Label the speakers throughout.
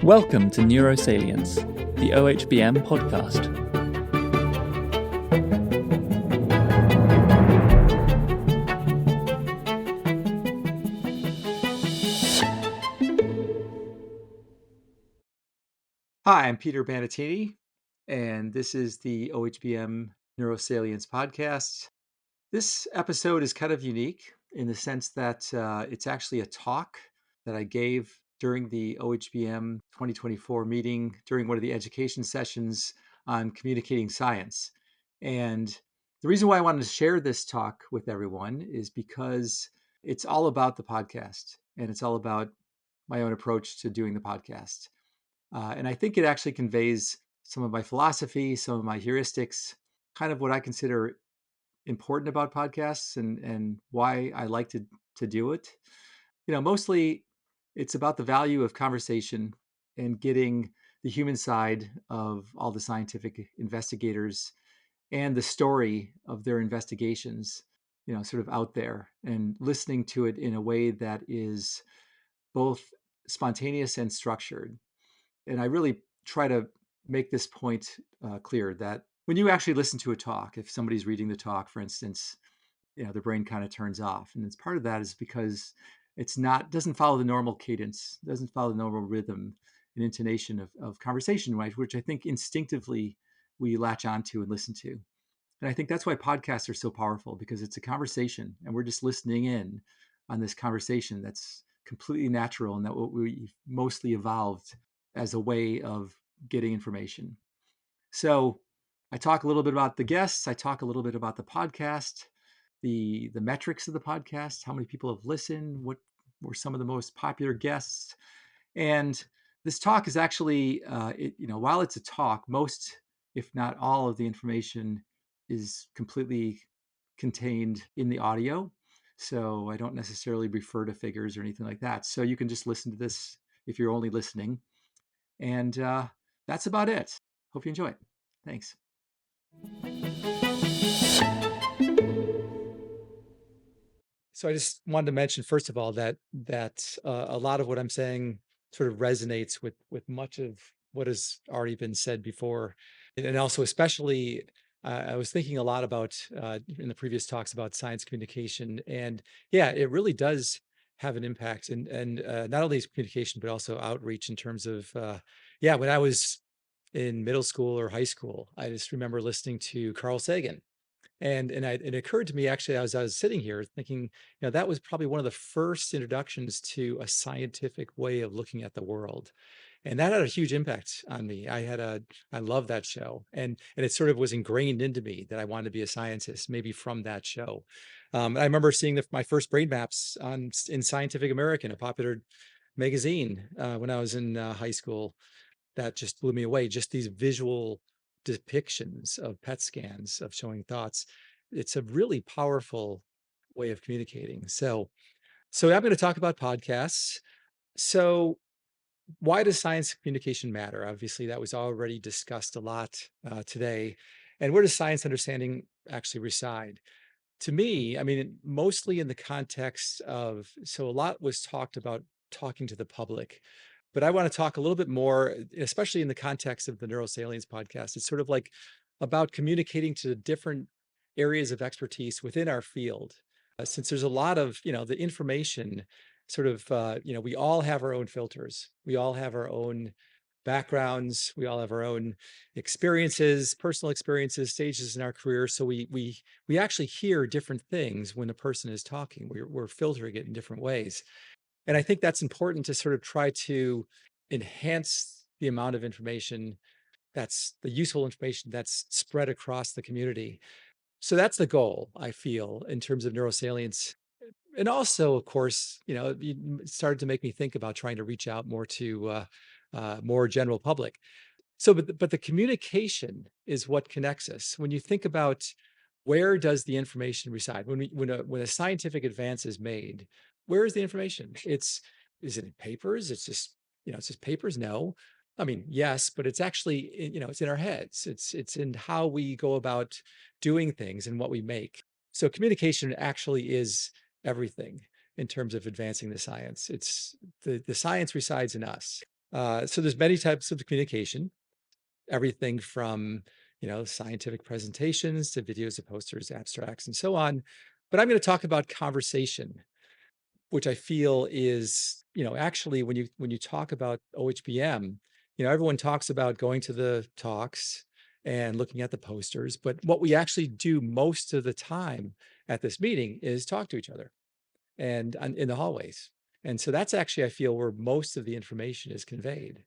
Speaker 1: Welcome to Neurosalience, the OHBM podcast.
Speaker 2: Hi, I'm Peter Bandettini, and this is the OHBM Neurosalience podcast. This episode is kind of unique in the sense that it's actually a talk that I gave during the OHBM 2024 meeting during one of the education sessions on communicating science. And the reason why I wanted to share this talk with everyone is because it's all about the podcast and it's all about my own approach to doing the podcast. And I think it actually conveys some of my philosophy, some of my heuristics, kind of what I consider important about podcasts and why I like to do it. Mostly it's about the value of conversation and getting the human side of all the scientific investigators and the story of their investigations, sort of out there and listening to it in a way that is both spontaneous and structured. And I really try to make this point clear that when you actually listen to a talk, if somebody's reading the talk, for instance, the brain kind of turns off. And it's part of that is because doesn't follow the normal cadence, doesn't follow the normal rhythm and intonation of conversation, right? Which I think instinctively we latch onto and listen to. And I think that's why podcasts are so powerful, because it's a conversation and we're just listening in on this conversation that's completely natural and that what we mostly evolved as a way of getting information. So I talk a little bit about the guests. I talk a little bit about the podcast, the metrics of the podcast, how many people have listened, what were some of the most popular guests. And this talk is actually, while it's a talk, most, if not all of the information is completely contained in the audio. So I don't necessarily refer to figures or anything like that. So you can just listen to this if you're only listening. And that's about it. Hope you enjoy it. Thanks.
Speaker 3: So I just wanted to mention, first of all, that a lot of what I'm saying sort of resonates with much of what has already been said before, and also especially I was thinking a lot about in the previous talks about science communication, and yeah, it really does have an impact, and not only is communication but also outreach in terms of yeah. When I was in middle school or high school, I just remember listening to Carl Sagan. It occurred to me actually as I was sitting here thinking, that was probably one of the first introductions to a scientific way of looking at the world. And that had a huge impact on me. I love that show. And it sort of was ingrained into me that I wanted to be a scientist, maybe from that show. I remember seeing my first brain maps in Scientific American, a popular magazine, when I was in high school. That just blew me away. Just these visual depictions of PET scans of showing thoughts. It's a really powerful way of communicating. So I'm going to talk about podcasts. So why does science communication matter? Obviously, that was already discussed a lot today. And where does science understanding actually reside? To me, I mean, mostly in the context of, so a lot was talked about talking to the public, but I want to talk a little bit more, especially in the context of the Neurosalience podcast. It's sort of like about communicating to different areas of expertise within our field. Since there's a lot of, the information sort of, we all have our own filters. We all have our own backgrounds. We all have our own experiences, personal experiences, stages in our career. So we actually hear different things when a person is talking. We're filtering it in different ways. And I think that's important to sort of try to enhance the amount of information that's the useful information that's spread across the community. So that's the goal, I feel, in terms of neurosalience. And also, of course, it started to make me think about trying to reach out more to more general public. So, but the communication is what connects us. When you think about where does the information reside? When a scientific advance is made, where is the information? Is it in papers? It's just papers. No, I mean yes, but it's actually it's in our heads. It's in how we go about doing things and what we make. So communication actually is everything in terms of advancing the science. The science resides in us. So there's many types of communication, everything from, scientific presentations to videos of posters, abstracts, and so on. But I'm going to talk about conversation, which I feel is, actually when you talk about OHBM, everyone talks about going to the talks and looking at the posters, but what we actually do most of the time at this meeting is talk to each other and in the hallways. And so that's actually, I feel, where most of the information is conveyed.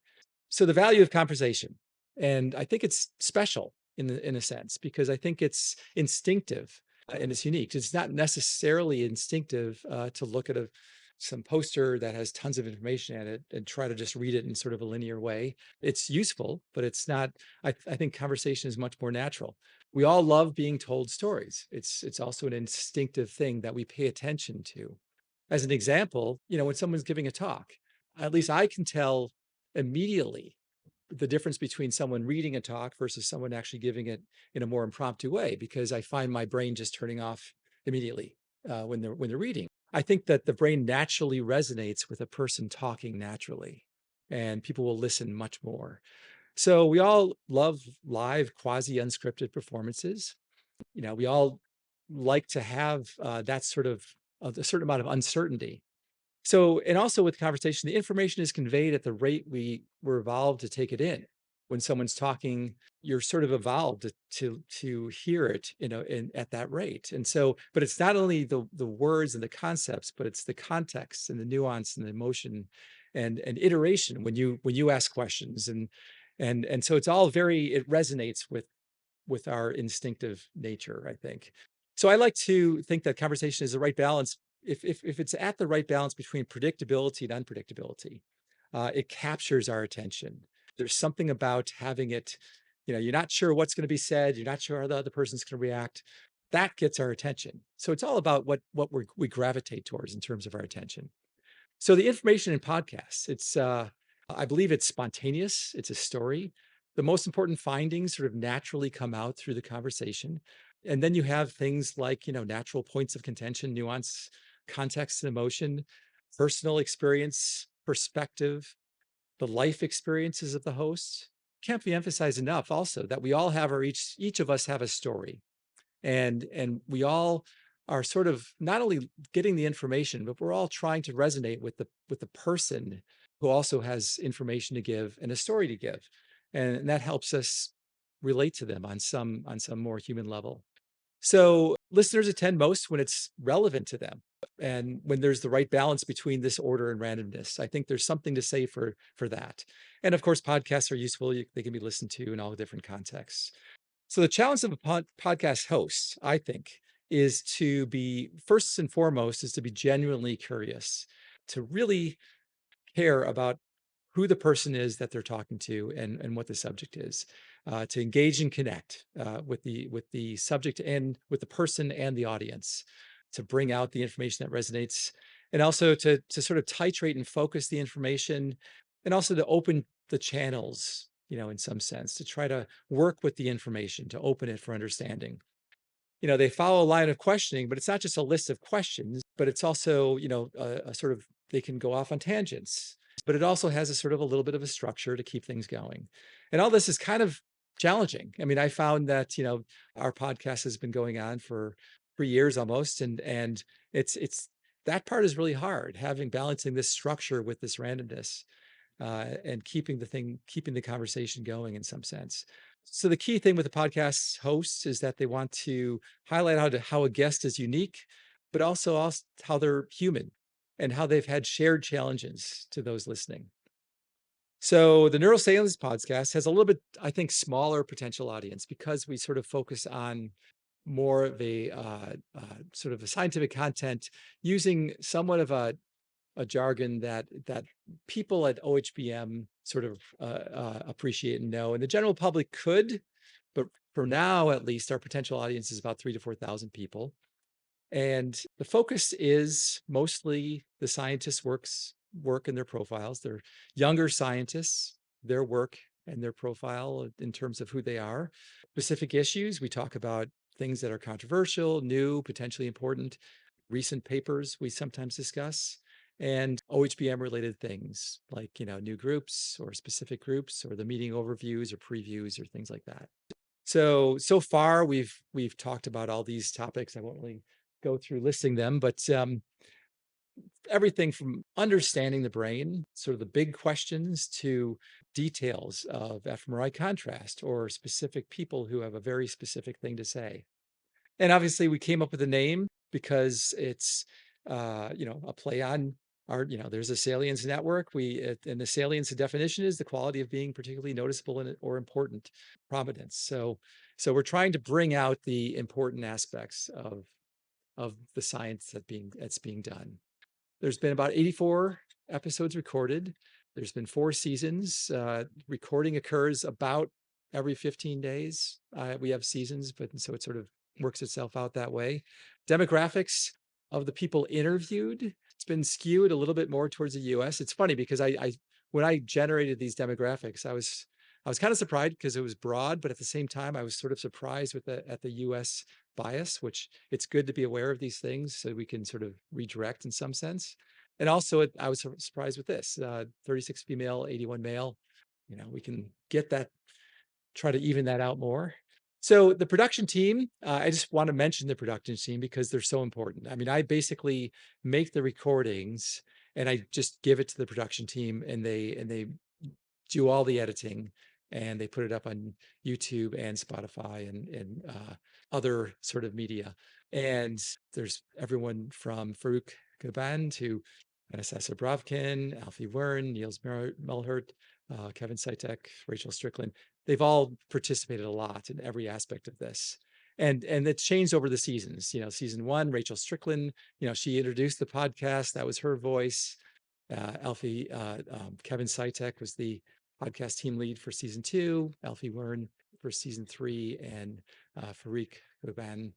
Speaker 3: So the value of conversation, and I think it's special in a sense, because I think it's instinctive and it's unique. It's not necessarily instinctive to look at some poster that has tons of information in it and try to just read it in sort of a linear way. It's useful, but it's not. I think conversation is much more natural. We all love being told stories. It's also an instinctive thing that we pay attention to. As an example, when someone's giving a talk, at least I can tell immediately the difference between someone reading a talk versus someone actually giving it in a more impromptu way, because I find my brain just turning off immediately when they're reading. I think that the brain naturally resonates with a person talking naturally, and people will listen much more. So we all love live, quasi unscripted performances. We all like to have that sort of a certain amount of uncertainty. So, and also with conversation, the information is conveyed at the rate we were evolved to take it in. When someone's talking, you're sort of evolved to hear it, at that rate. And so, but it's not only the words and the concepts, but it's the context and the nuance and the emotion and iteration when you ask questions and so it's all it resonates with our instinctive nature, I think. So I like to think that conversation is the right balance. If it's at the right balance between predictability and unpredictability, it captures our attention. There's something about having it, you're not sure what's going to be said, you're not sure how the other person's going to react. That gets our attention. So it's all about what we gravitate towards in terms of our attention. So the information in podcasts, I believe it's spontaneous. It's a story. The most important findings sort of naturally come out through the conversation. And then you have things like, natural points of contention, nuance, context and emotion, personal experience, perspective, the life experiences of the host. Can't be emphasized enough also that we all have each of us have a story, and we all are sort of not only getting the information, but we're all trying to resonate with the person who also has information to give and a story to give, and that helps us relate to them on some more human level. So listeners attend most when it's relevant to them and when there's the right balance between this order and randomness. I think there's something to say for that. And of course, podcasts are useful. They can be listened to in all different contexts. So the challenge of a podcast host, I think, is to be first and foremost is to be genuinely curious, to really care about who the person is that they're talking to and what the subject is, to engage and connect with the subject and with the person and the audience, to bring out the information that resonates, and also to sort of titrate and focus the information, and also to open the channels, in some sense, to try to work with the information, to open it for understanding. They follow a line of questioning, but it's not just a list of questions, but it's also, a sort of, they can go off on tangents, but it also has a sort of a little bit of a structure to keep things going. And all this is kind of challenging. I mean, I found that, our podcast has been going on for 3 years almost. And it's that part is really hard, balancing this structure with this randomness, and keeping the conversation going in some sense. So the key thing with the podcast hosts is that they want to highlight how a guest is unique, but also how they're human and how they've had shared challenges to those listening. So the Neurosalience podcast has a little bit, I think, smaller potential audience because we sort of focus on more of a sort of a scientific content using somewhat of a jargon that people at OHBM sort of appreciate and know, and the general public could, but for now, at least, our potential audience is about 3,000 to 4,000 people. And the focus is mostly the scientists' work and their profiles. They're younger scientists, their work and their profile in terms of who they are. Specific issues, we talk about things that are controversial, new, potentially important, recent papers we sometimes discuss. and OHBM related things like, new groups or specific groups or the meeting overviews or previews or things like that. So far we've talked about all these topics. I won't really go through listing them, but everything from understanding the brain, sort of the big questions, to details of fMRI contrast or specific people who have a very specific thing to say. And obviously we came up with a name because it's, a play on our, there's a salience network. And the salience definition is the quality of being particularly noticeable or important, prominence. So we're trying to bring out the important aspects of the science that's being done. There's been about 84 episodes recorded. There's been 4 seasons. Recording occurs about every 15 days. We have seasons, but so it sort of works itself out that way. Demographics of the people interviewed, it's been skewed a little bit more towards the US. It's funny because when I generated these demographics, I was kind of surprised because it was broad, but at the same time, I was sort of surprised at the US bias, which it's good to be aware of these things so we can sort of redirect in some sense. And also I was surprised with this, 36 female, 81 male. We can get that, try to even that out more. So the production team, I just want to mention the production team because they're so important. I mean, I basically make the recordings and I just give it to the production team, and they do all the editing, and they put it up on YouTube and Spotify and other sort of media. And there's everyone from Faruk Gulban to Anastasia Brovkin, Alfie Wern, Niels Melhert, Kevin Sitek, Rachel Strickland. They've all participated a lot in every aspect of this. And it's changed over the seasons. Season 1, Rachel Strickland, she introduced the podcast. That was her voice. Kevin Sitek was the podcast team lead for season 2, Alfie Wern for season 3, and Faruk Gulban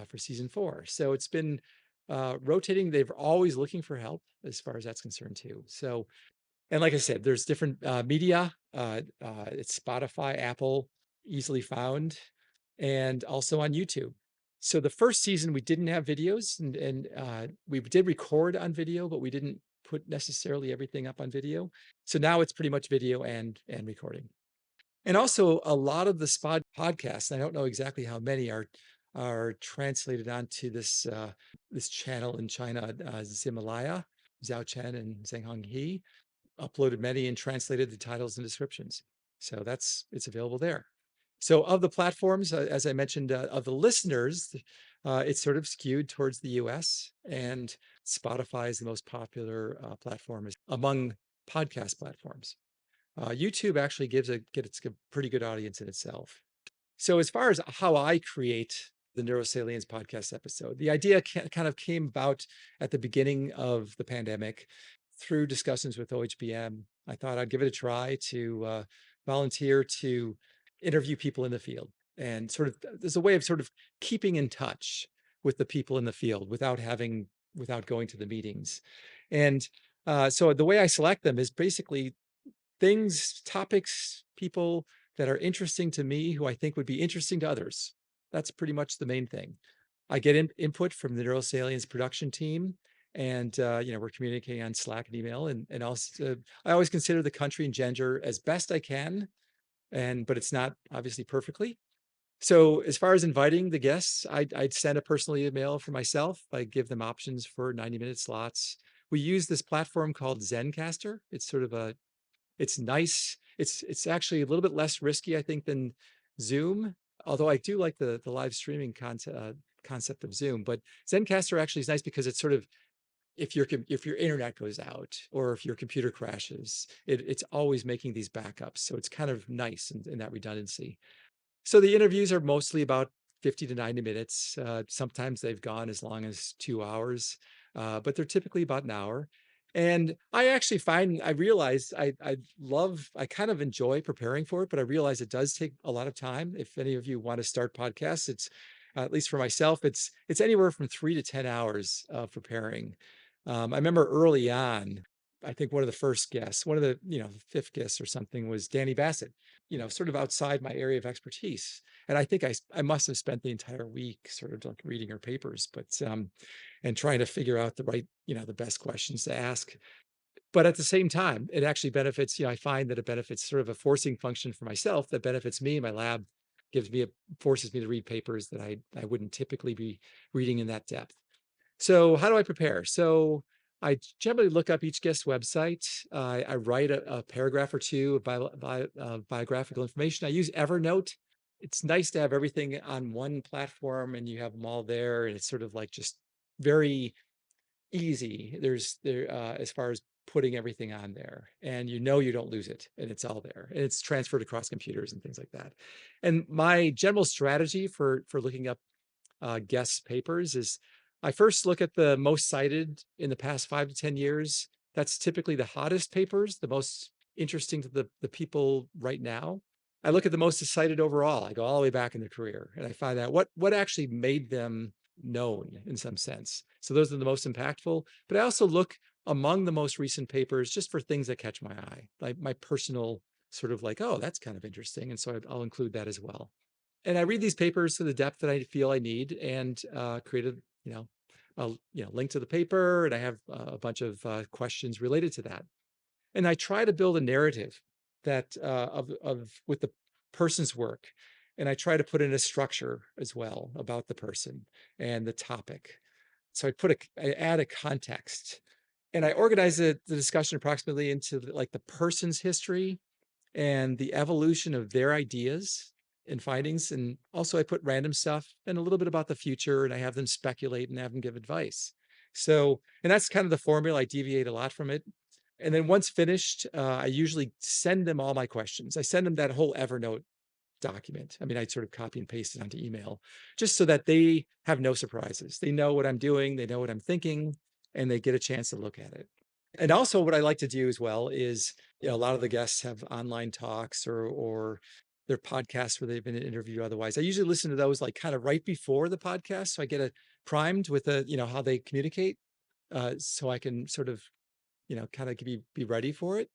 Speaker 3: for season 4. So it's been rotating. They're always looking for help as far as that's concerned too. So, and like I said, there's different media. It's Spotify, Apple, easily found, and also on YouTube. So the first season we didn't have videos, and we did record on video, but we didn't put necessarily everything up on video. So now it's pretty much video and recording. And also a lot of the podcasts, I don't know exactly how many are translated onto this channel in China, Zimalaya, Zhao Chen and Zhenghong He uploaded many and translated the titles and descriptions. So it's available there. So of the platforms, as I mentioned, of the listeners, it's sort of skewed towards the US, and Spotify is the most popular platform among podcast platforms. YouTube actually gets a pretty good audience in itself. So as far as how I create the Neurosalience podcast episode, the idea kind of came about at the beginning of the pandemic through discussions with OHBM. I thought I'd give it a try to volunteer to interview people in the field, and sort of there's a way of sort of keeping in touch with the people in the field without going to the meetings. And so the way I select them is basically topics, people that are interesting to me, who I think would be interesting to others. That's pretty much the main thing. I get input from the Neurosalience production team, and we're communicating on Slack and email, and also I always consider the country and gender as best I can, but it's not obviously perfectly. So as far as inviting the guests, I'd send a personal email for myself. I give them options for 90-minute slots. We use this platform called Zencastr. It's nice. It's actually a little bit less risky, I think, than Zoom, although I do like the live streaming concept of Zoom. But Zencastr actually is nice because it's sort of, if your internet goes out or if your computer crashes, it's always making these backups. So it's kind of nice in that redundancy. So the interviews are mostly about 50 to 90 minutes. Sometimes they've gone as long as 2 hours, but they're typically about an hour. And I actually I realized I kind of enjoy preparing for it, but I realize it does take a lot of time. If any of you want to start podcasts, it's, at least for myself, it's anywhere from 3 to 10 hours of preparing. I remember early on, I think one of the first guests, one of the, fifth guests or something was Danny Bassett, sort of outside my area of expertise. And I think I must have spent the entire week sort of like reading her papers, but, and trying to figure out the right, the best questions to ask. But at the same time, it actually benefits, I find that it benefits sort of a forcing function for myself that benefits me. My lab forces me to read papers that I wouldn't typically be reading in that depth. So how do I prepare? So I generally look up each guest's website. I write a paragraph or two of biographical information. I use Evernote. It's nice to have everything on one platform and you have them all there. And it's sort of like just very easy. As far as putting everything on there, and you don't lose it, and it's all there, and it's transferred across computers and things like that. And my general strategy for looking up guest papers is I first look at the most cited in the past 5 to 10 years. That's typically the hottest papers, the most interesting to the people right now. I look at the most cited overall. I go all the way back in their career, and I find out what actually made them known in some sense. So those are the most impactful. But I also look among the most recent papers just for things that catch my eye, like my personal sort of like, oh, that's kind of interesting. And so I'll include that as well. And I read these papers to the depth that I feel I need, and create a link to the paper, and I have a bunch of questions related to that. And I try to build a narrative that of with the person's work, and I try to put in a structure as well about the person and the topic. So I add a context, and I organize the discussion approximately into like the person's history and the evolution of their ideas and findings. And also I put random stuff and a little bit about the future, and I have them speculate and have them give advice. So, and that's kind of the formula. I deviate a lot from it. And then once finished, I usually send them all my questions. I send them that whole Evernote document. I mean, I sort of copy and paste it onto email just so that they have no surprises. They know what I'm doing, they know what I'm thinking, and they get a chance to look at it. And also what I like to do as well is, a lot of the guests have online talks or their podcasts where they've been interviewed otherwise. I usually listen to those like kind of right before the podcast. So I get primed with how they communicate. So I can sort of, kind of be ready for it.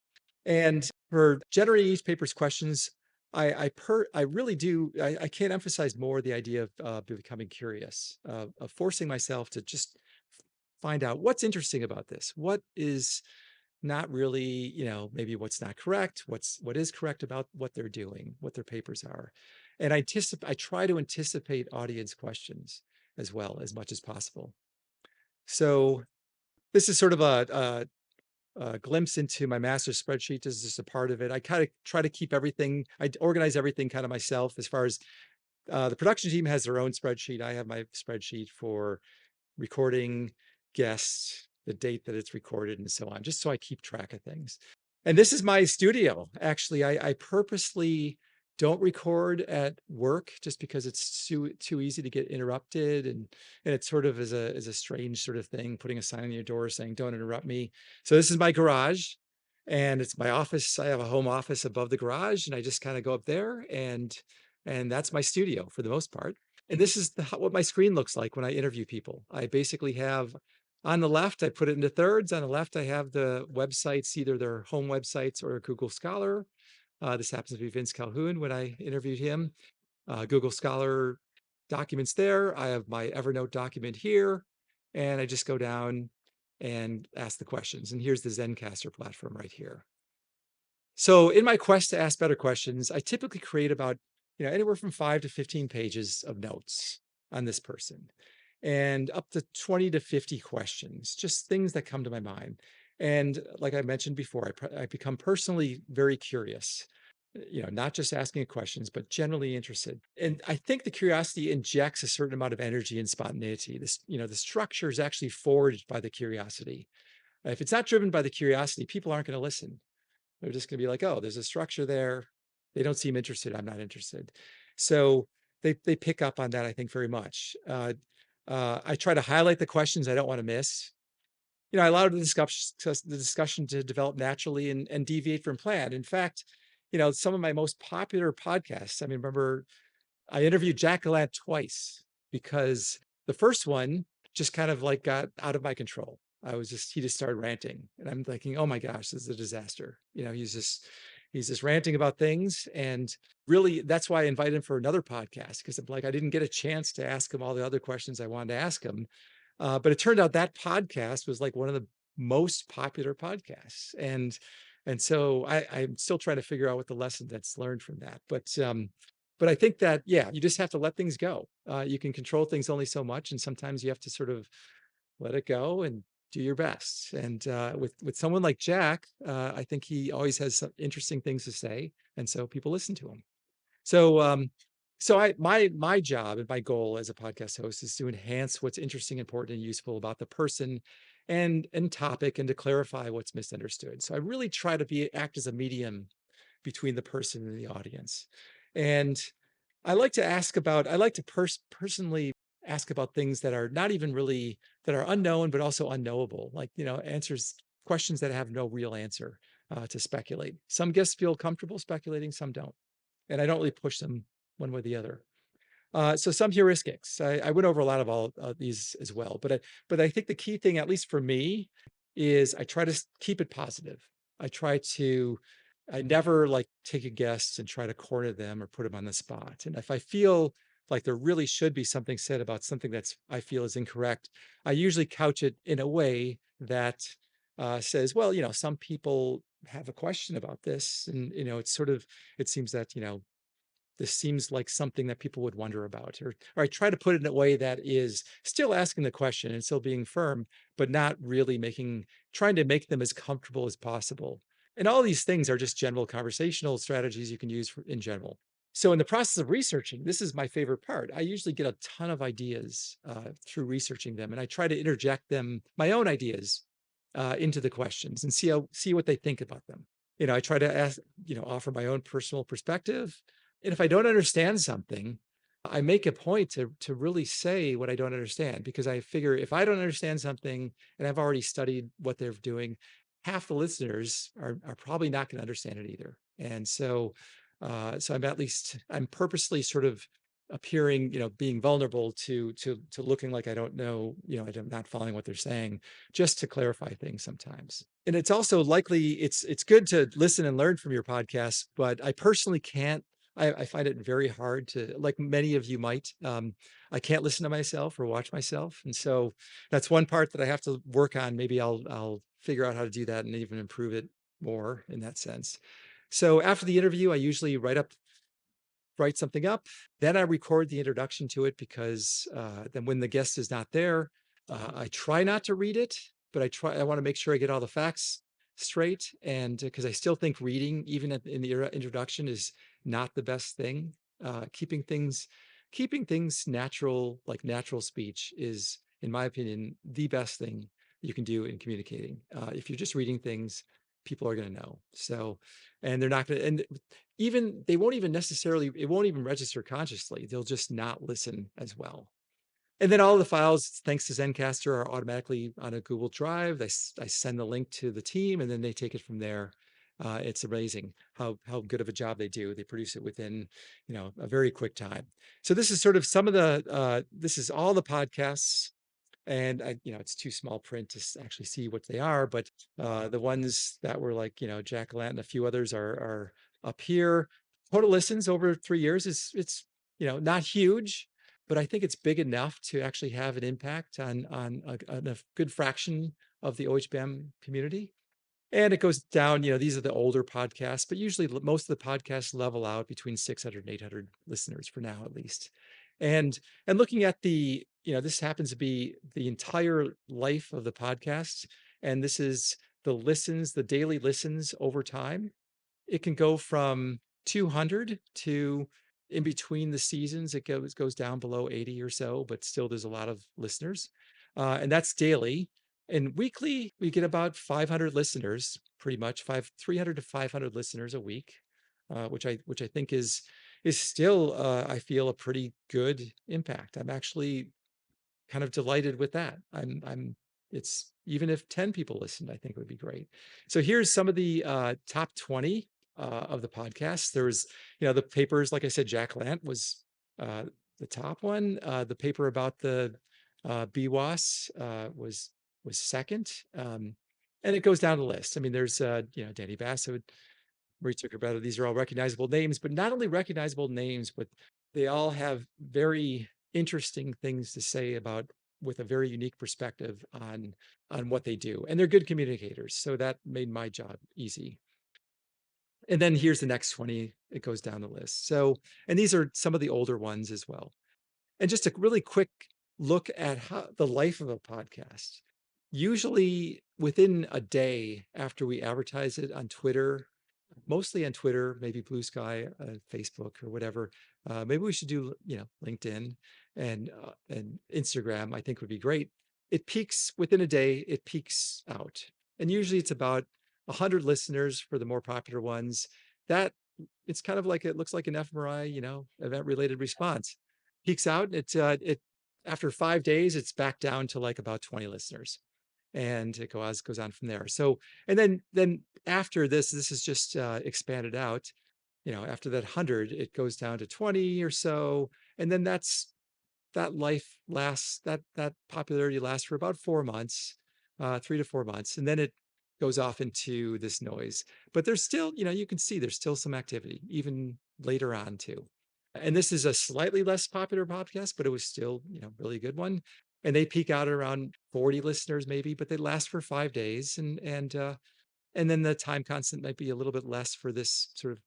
Speaker 3: And for generating each paper's questions, I really do, I can't emphasize more the idea of becoming curious, of forcing myself to just find out what's interesting about this. What is not really, maybe what's not correct, what is correct about what they're doing, what their papers are. And I try to anticipate audience questions as well as much as possible. So this is sort of a glimpse into my master spreadsheet. This is just a part of it. I kind of try to keep everything, I organize everything kind of myself as far as the production team has their own spreadsheet. I have my spreadsheet for recording, guests, the date that it's recorded, and so on, just so I keep track of things. And this is my studio. Actually, I purposely don't record at work just because it's too easy to get interrupted, and it sort of is a strange sort of thing, putting a sign on your door saying don't interrupt me. So this is my garage, and it's my office. I have a home office above the garage, and I just kind of go up there, and that's my studio for the most part. And this is what my screen looks like when I interview people. I basically have on the left, I put it into thirds. On the left, I have the websites, either their home websites or Google Scholar. This happens to be Vince Calhoun when I interviewed him. Google Scholar documents there. I have my Evernote document here, and I just go down and ask the questions. And here's the Zencaster platform right here. So in my quest to ask better questions, I typically create about anywhere from 5 to 15 pages of notes on this person, and up to 20 to 50 questions, just things that come to my mind. And like I mentioned before, I become personally very curious, not just asking questions, but generally interested. And I think the curiosity injects a certain amount of energy and spontaneity. The structure is actually forged by the curiosity. If it's not driven by the curiosity, people aren't going to listen. They're just going to be like, oh, there's a structure there. They don't seem interested. I'm not interested. So they pick up on that, I think, very much. I try to highlight the questions I don't want to miss. I allow the discussion to develop naturally and deviate from plan. In fact, some of my most popular podcasts, I mean, remember, I interviewed Jack Gallant twice because the first one just kind of like got out of my control. he just started ranting, and I'm thinking, oh my gosh, this is a disaster. He's just ranting about things. And really, that's why I invited him for another podcast, because I'm like, I didn't get a chance to ask him all the other questions I wanted to ask him. But it turned out that podcast was like one of the most popular podcasts. And so I'm still trying to figure out what the lesson that's learned from that. But I think that, yeah, you just have to let things go. You can control things only so much. And sometimes you have to sort of let it go and do your best. And with someone like Jack, I think he always has some interesting things to say. And so people listen to him. So my job and my goal as a podcast host is to enhance what's interesting, important, and useful about the person and topic, and to clarify what's misunderstood. So I really try to act as a medium between the person and the audience. And I like to personally ask about things that are not even really, that are unknown, but also unknowable, like, questions that have no real answer, to speculate. Some guests feel comfortable speculating, some don't. And I don't really push them one way or the other. So some heuristics. I went over a lot of all these as well, but I think the key thing, at least for me, is I try to keep it positive. I never like take a guest and try to corner them or put them on the spot. And if I feel like there really should be something said about something I feel is incorrect, I usually couch it in a way that says, well, some people have a question about this, and it seems that this seems like something that people would wonder about, or I try to put it in a way that is still asking the question and still being firm, but not really trying to make them as comfortable as possible. And all these things are just general conversational strategies you can use in general. So in the process of researching, this is my favorite part. I usually get a ton of ideas through researching them, and I try to interject my own ideas, into the questions, and see what they think about them. I try to offer my own personal perspective. And if I don't understand something, I make a point to really say what I don't understand, because I figure if I don't understand something and I've already studied what they're doing, half the listeners are probably not going to understand it either. And so I'm purposely sort of appearing, being vulnerable to looking like I don't know, I'm not following what they're saying, just to clarify things sometimes. And it's also likely it's good to listen and learn from your podcast, but I personally can't. I find it very hard to, like many of you might, I can't listen to myself or watch myself. And so that's one part that I have to work on. Maybe I'll figure out how to do that and even improve it more in that sense. So after the interview, I usually write something up. Then I record the introduction to it, because then when the guest is not there, I try not to read it, but I want to make sure I get all the facts straight. And because I still think reading, even in the introduction, is not the best thing. Keeping things natural, like natural speech, is, in my opinion, the best thing you can do in communicating. If you're just reading things, people are going to know. So, and they're not going to, and even it won't even register consciously. They'll just not listen as well. And then all of the files, thanks to Zencaster, are automatically on a Google Drive. I send the link to the team, and then they take it from there. It's amazing how good of a job they do. They produce it within, a very quick time. So this is sort of this is all the podcasts. And it's too small print to actually see what they are, but the ones that were like, Jack Lant and a few others are up here. Total listens over 3 years it's not huge, but I think it's big enough to actually have an impact on a good fraction of the OHBM community. And it goes down, these are the older podcasts, but usually most of the podcasts level out between 600 and 800 listeners for now, at least. And looking at this happens to be the entire life of the podcast. And this is the daily listens over time. It can go from 200 to, in between the seasons, it goes down below 80 or so, but still there's a lot of listeners. And that's daily. And weekly, we get about 500 listeners, pretty much 300 to 500 listeners a week, which I think is still, I feel, a pretty good impact. I'm actually kind of delighted with that. It's, even if 10 people listened, I think it would be great. So here's some of the top 20 of the podcasts. There was, the papers, like I said, Jack Lant was the top one. The paper about the BWAS was was second. And it goes down the list. I mean, there's Danny Basso, Marie Zuckerberg. These are all recognizable names, but not only recognizable names, but they all have very interesting things to say about with a very unique perspective on what they do. And they're good communicators. So that made my job easy. And then here's the next 20. It goes down the list. So, and these are some of the older ones as well. And just a really quick look at how the life of a podcast. Usually within a day after we advertise it on Twitter, mostly on Twitter, maybe Blue Sky, Facebook, or whatever. Maybe we should do, LinkedIn and Instagram. I think would be great. It peaks within a day. It peaks out, and usually it's about 100 listeners for the more popular ones. That it's kind of like it looks like an fMRI, event-related response. Peaks out. It after 5 days, it's back down to like about 20 listeners, and it goes on from there. So, and then after this is just expanded out. After that 100, it goes down to 20 or so, and then that popularity lasts for about 4 months, 3 to 4 months, and then it goes off into this noise. But there's still, you can see there's still some activity even later on too. And this is a slightly less popular podcast, but it was still, really good one. And they peak out around 40 listeners maybe, but they last for 5 days. And then the time constant might be a little bit less for this sort of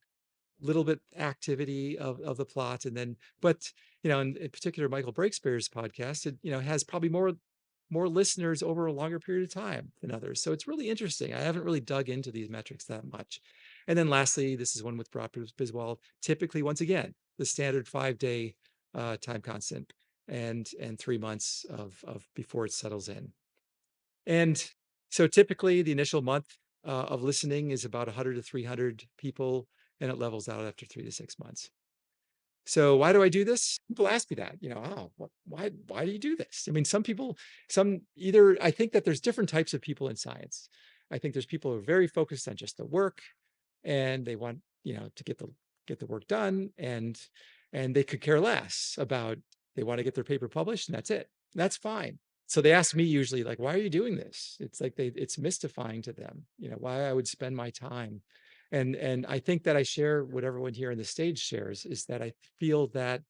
Speaker 3: little bit activity of the plot. And then, but, in particular, Michael Breakspear's podcast, it, has probably more listeners over a longer period of time than others. So it's really interesting. I haven't really dug into these metrics that much. And then lastly, this is one with Brock Biswald. Typically, once again, the standard 5-day time constant and 3 months of before it settles in. And so typically the initial month of listening is about 100 to 300 people, and it levels out after 3 to 6 months. So why do I do this? People ask me that, why do you do this? I mean, I think that there's different types of people in science. I think there's people who are very focused on just the work, and they want, to get the work done, and they could care less about, they want to get their paper published, and that's it. That's fine. So they ask me usually, like, why are you doing this? It's like it's mystifying to them, why I would spend my time. And I think that I share what everyone here on the stage shares, is that I feel that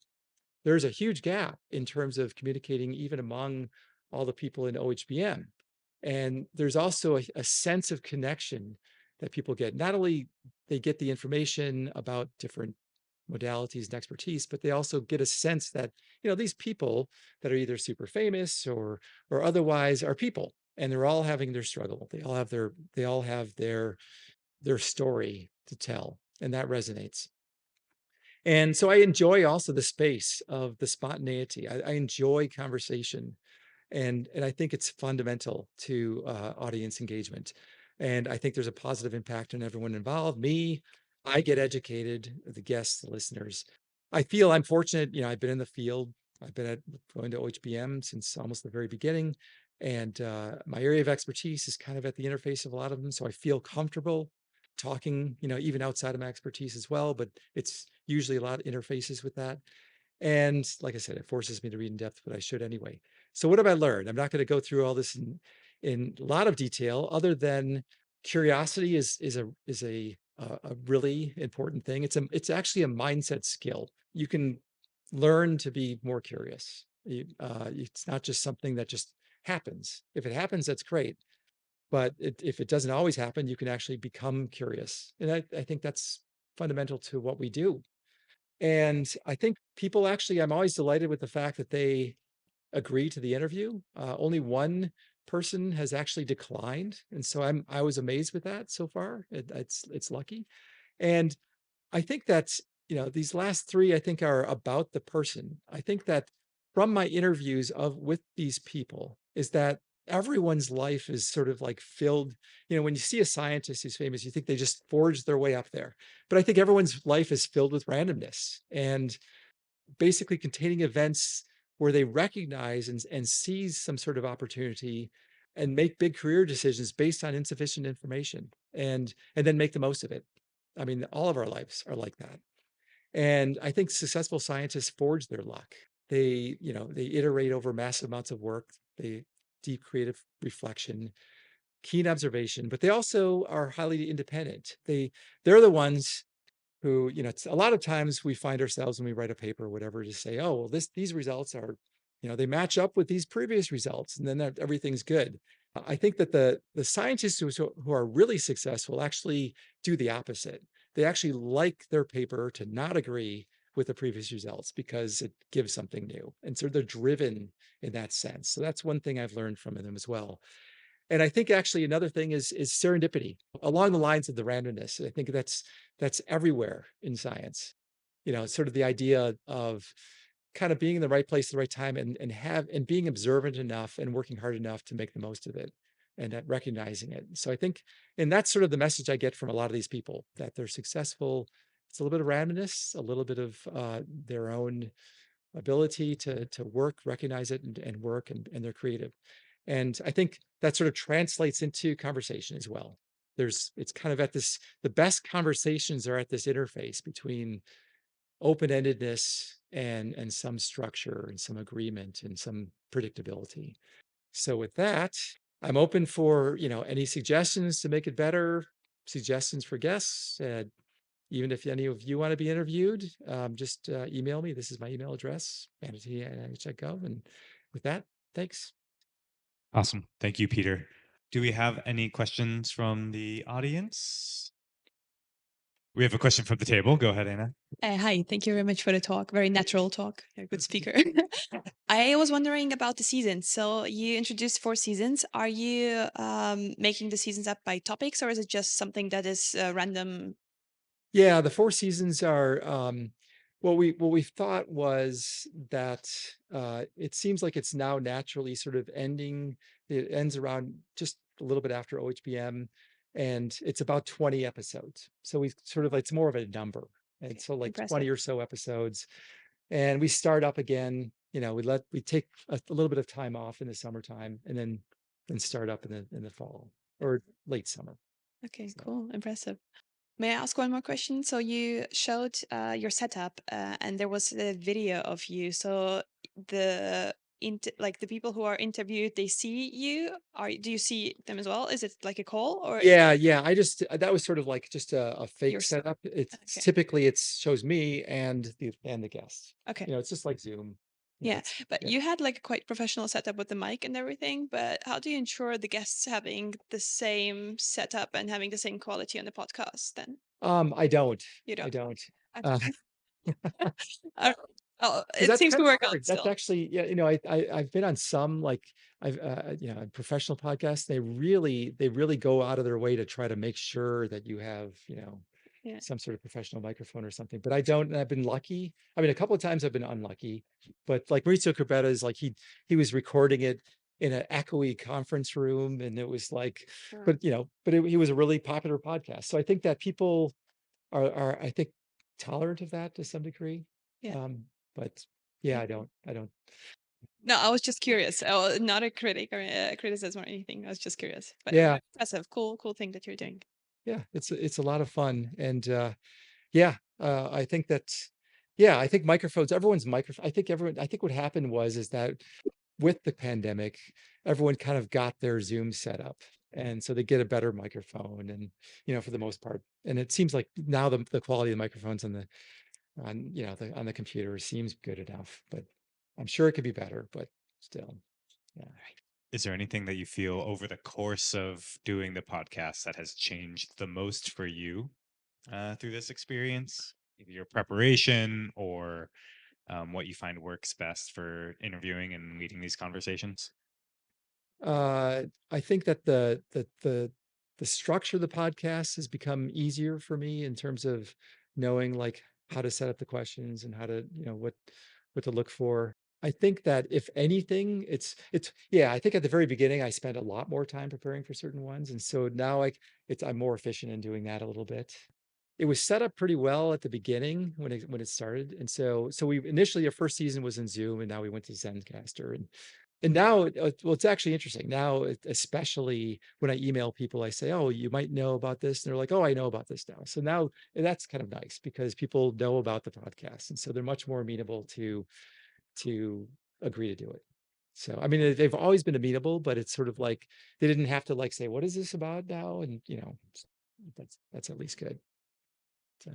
Speaker 3: there's a huge gap in terms of communicating even among all the people in OHBM. And there's also a sense of connection that people get. Not only they get the information about different modalities and expertise, but they also get a sense that, these people that are either super famous or otherwise are people, and they're all having their struggle. They all have their story to tell, and that resonates. And so I enjoy also the space of the spontaneity. I enjoy conversation, and I think it's fundamental to audience engagement. And I think there's a positive impact on everyone involved. Me, I get educated, the guests, the listeners. I feel I'm fortunate. I've been in the field. I've been going to OHBM since almost the very beginning. And my area of expertise is kind of at the interface of a lot of them. So I feel comfortable talking, even outside of my expertise as well, but it's usually a lot of interfaces with that. And like I said, it forces me to read in depth, but I should anyway. So what have I learned? I'm not going to go through all this in a lot of detail, other than curiosity is a really important thing. It's actually a mindset skill. You can learn to be more curious. It's not just something that just happens. If it happens, that's great. But if it doesn't always happen, you can actually become curious. And I think that's fundamental to what we do. And I think people actually, I'm always delighted with the fact that they agree to the interview. Only one person has actually declined. And so I was amazed with that so far. It's lucky. And I think that's, these last three, I think, are about the person. I think that from my interviews with these people is that everyone's life is sort of like filled, when you see a scientist who's famous, you think they just forged their way up there. But I think everyone's life is filled with randomness and basically containing events where they recognize and seize some sort of opportunity and make big career decisions based on insufficient information, and then make the most of it. I mean, all of our lives are like that. And I think successful scientists forge their luck. They iterate over massive amounts of work. They deep creative reflection, keen observation, but they also are highly independent. They're the ones who, it's a lot of times we find ourselves when we write a paper or whatever to say, oh, well, these results are, they match up with these previous results, and then everything's good. I think that the scientists who are really successful actually do the opposite. They actually like their paper to not agree with the previous results because it gives something new. And so they're driven in that sense. So that's one thing I've learned from them as well. And I think actually another thing is serendipity along the lines of the randomness. I think that's everywhere in science. Sort of the idea of kind of being in the right place at the right time and being observant enough and working hard enough to make the most of it and at recognizing it. So I think, and that's sort of the message I get from a lot of these people, that they're successful. It's a little bit of randomness, a little bit of their own ability to work, recognize it and work, and they're creative. And I think that sort of translates into conversation as well. It's kind of the best conversations are at this interface between open-endedness and some structure and some agreement and some predictability. So with that, I'm open for, any suggestions to make it better, suggestions for guests. Even if any of you want to be interviewed, just email me. This is my email address, bandettini@nih.gov. And with that, thanks.
Speaker 4: Awesome. Thank you, Peter. Do we have any questions from the audience? We have a question from the table. Go ahead, Anna.
Speaker 5: Hi, thank you very much for the talk. Very natural talk. You're a good speaker. I was wondering about the seasons. So you introduced 4 seasons. Are you making the seasons up by topics, or is it just something that is random?
Speaker 3: Yeah, the 4 seasons are what we thought was that it seems like it's now naturally sort of ending. It ends around just a little bit after OHBM, and it's about 20 episodes. So we sort of, it's more of a number. And so like 20 or so episodes. And we start up again, we take a little bit of time off in the summertime and then start up in the fall or late summer.
Speaker 5: Okay, cool. Impressive. May I ask one more question? So you showed your setup and there was a video of you. So the the people who are interviewed, they see you. Do you see them as well? Is it like a call or?
Speaker 3: Yeah. I just, that was sort of like just a fake setup. It's
Speaker 5: Okay.
Speaker 3: typically it shows me and the guests.
Speaker 5: Okay.
Speaker 3: It's just like Zoom.
Speaker 5: Yeah, but you had like a quite professional setup with the mic and everything, but how do you ensure the guests having the same setup and having the same quality on the podcast then?
Speaker 3: I don't.
Speaker 5: You don't?
Speaker 3: I don't.
Speaker 5: Okay. Oh,
Speaker 3: 'Cause
Speaker 5: it seems to work out
Speaker 3: hard.
Speaker 5: still.
Speaker 3: That's actually, I've been on some like professional podcasts. They really go out of their way to try to make sure that you have, some sort of professional microphone or something. But I don't, and I've been lucky. I mean, a couple of times I've been unlucky, but like Maurizio Corbetta is like, he was recording it in an echoey conference room. And it was like, but he was a really popular podcast. So I think that people are I think tolerant of that to some degree.
Speaker 5: Yeah.
Speaker 3: But yeah, I don't.
Speaker 5: No, I was just curious. Oh, not a critic or a criticism or anything. I was just curious. But
Speaker 3: Yeah.
Speaker 5: impressive, cool thing that you're doing.
Speaker 3: Yeah, it's a lot of fun. And I think that, I think microphones, everyone's microphone. I think what happened is that with the pandemic, everyone kind of got their Zoom set up. And so they get a better microphone and, for the most part. And it seems like now the quality of the microphones on the computer seems good enough, but I'm sure it could be better, but still. Yeah.
Speaker 4: Is there anything that you feel over the course of doing the podcast that has changed the most for you through this experience? Either your preparation or what you find works best for interviewing and leading these conversations?
Speaker 3: I think that the structure of the podcast has become easier for me in terms of knowing like how to set up the questions and how to, what to look for. I think that if anything, I think at the very beginning I spent a lot more time preparing for certain ones. And so now I'm more efficient in doing that a little bit. It was set up pretty well at the beginning when it started. And so we initially, our first season was in Zoom, and now we went to Zencaster, and now, well, it's actually interesting now, especially when I email people, I say, oh, you might know about this. And they're like, oh, I know about this now. So now that's kind of nice because people know about the podcast. And so they're much more amenable to agree to do it. So, I mean, they've always been amenable, but it's sort of like they didn't have to like say, "What is this about now?" And that's at least good. So,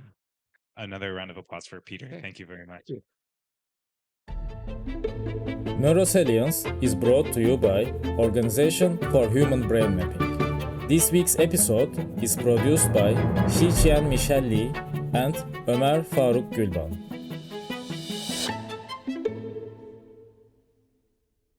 Speaker 4: Another round of applause for Peter.
Speaker 3: okay.
Speaker 4: Thank you very much.
Speaker 3: Thank you.
Speaker 6: Neurosalience is brought to you by Organization for Human Brain Mapping. This week's episode is produced by Xuqian Michelle Li and Omer Faruk Gulban.